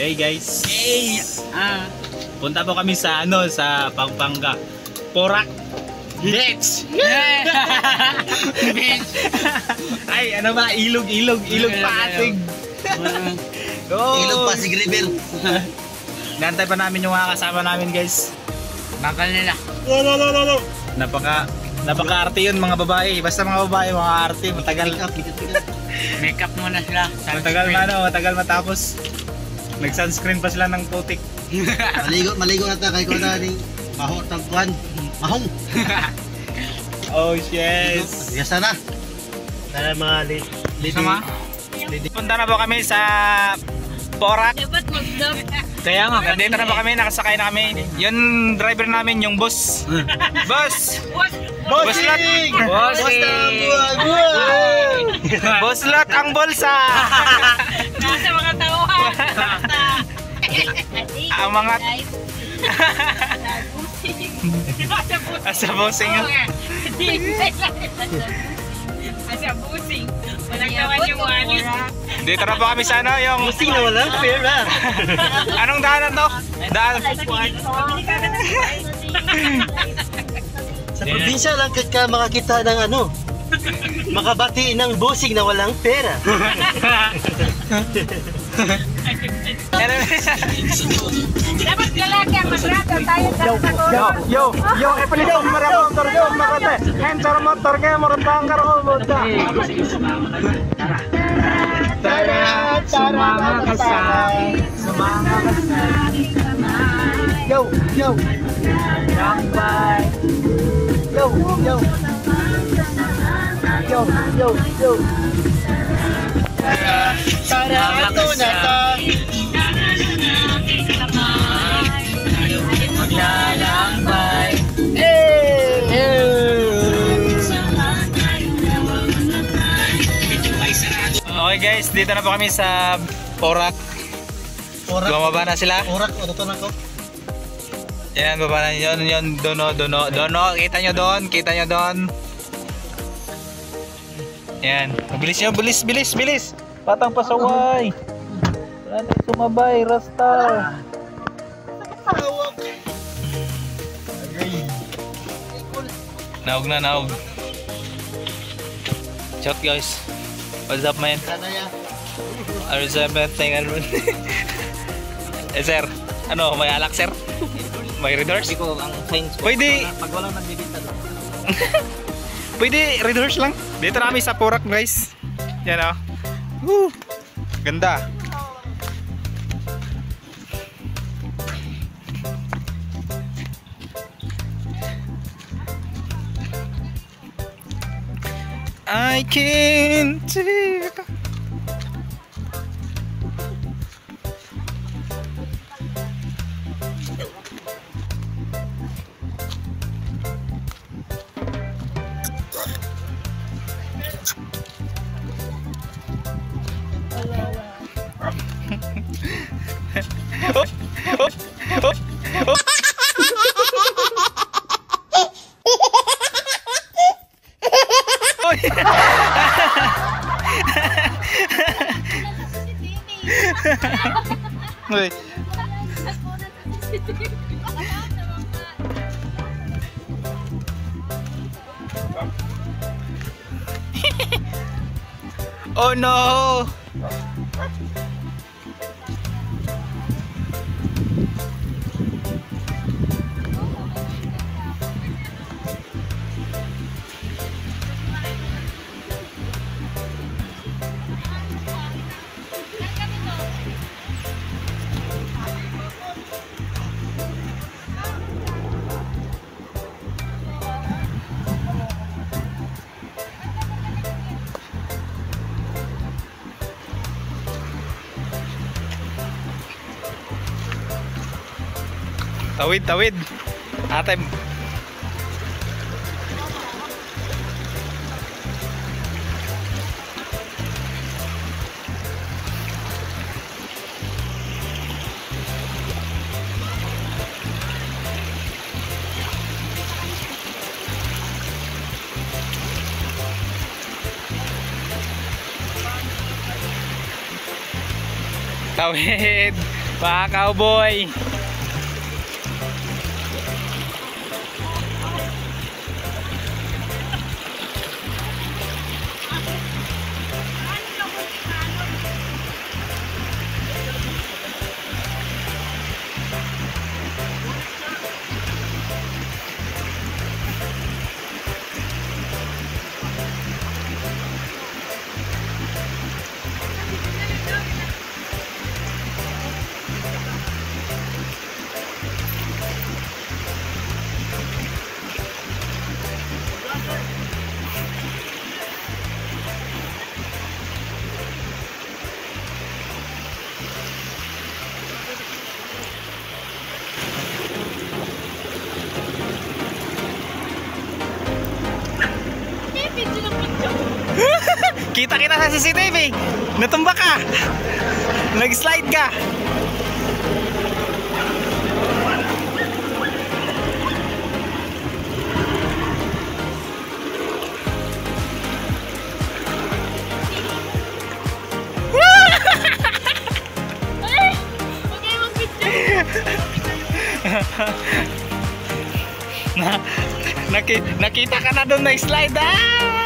Hey guys. Hey! Punta po kami sa sa Pampanga. Porac Beach. Beach! Ay, ano ba? Ilog Pasig. Ilog Pasig River. Nantay pa namin yung mga kasama namin, guys. Bakal nila. Napaka-arte yun, mga babae. Basta mga babae, mga arte. Matagal. Makeup muna sila. Matagal matapos. Nag-sunscreen pa sila ng putik. Maligo na tayo kay ko na ning maho tagpuan. Mahong. Oh, yes. Yasa na. Dala mga Sama? Punta na po kami sa Porac. Dapat mag-dub. Kaya nga, dito na po kami, nakasakay na kami. Yung driver namin, yung boss. Boss! Bosslat! Bosslat ang bulsa! Nasa mga tauhan. Ang mga... Asa bossing. Asa busing. Walang naman yung walis. Dito na po kami sa yung... Busing na walang pera. Anong daanan to? Sa probinsya lang ka makakita ng makabati ng busing na walang pera. Dapat lalaki ang magrata tayo sa Yo, epilito motor, yo, makate. Enter motor nga morantang karo mo ta. Tara, sumama ka sa akin. Yo. Tambay. Yo. Tara, ato na ta. Maglalambay. Okay guys, dito na po kami sa Porac. Bumaba na sila. Porac, oto na ko. Yan, baba na yun, dono. Kita nyo doon. Yan, bilis. Patang pasaway. Wala na sumabay, rasta. Naog. Shout guys. What's up, man? Sir, may alak, sir? May red horse? Ko ang signs. Pwede. Pag walang nagbibita doon. Pwede red horse lang. Dito na kami sa Porac, guys. Yan o. Woo! Ganda. I can't take... Uy. Oh no. Tawid. Ate. Tawid. Mga cowboy. Kita kita sa CCTV. Natumba ka. Nag-slide ka. Nakita ka na doon na slide.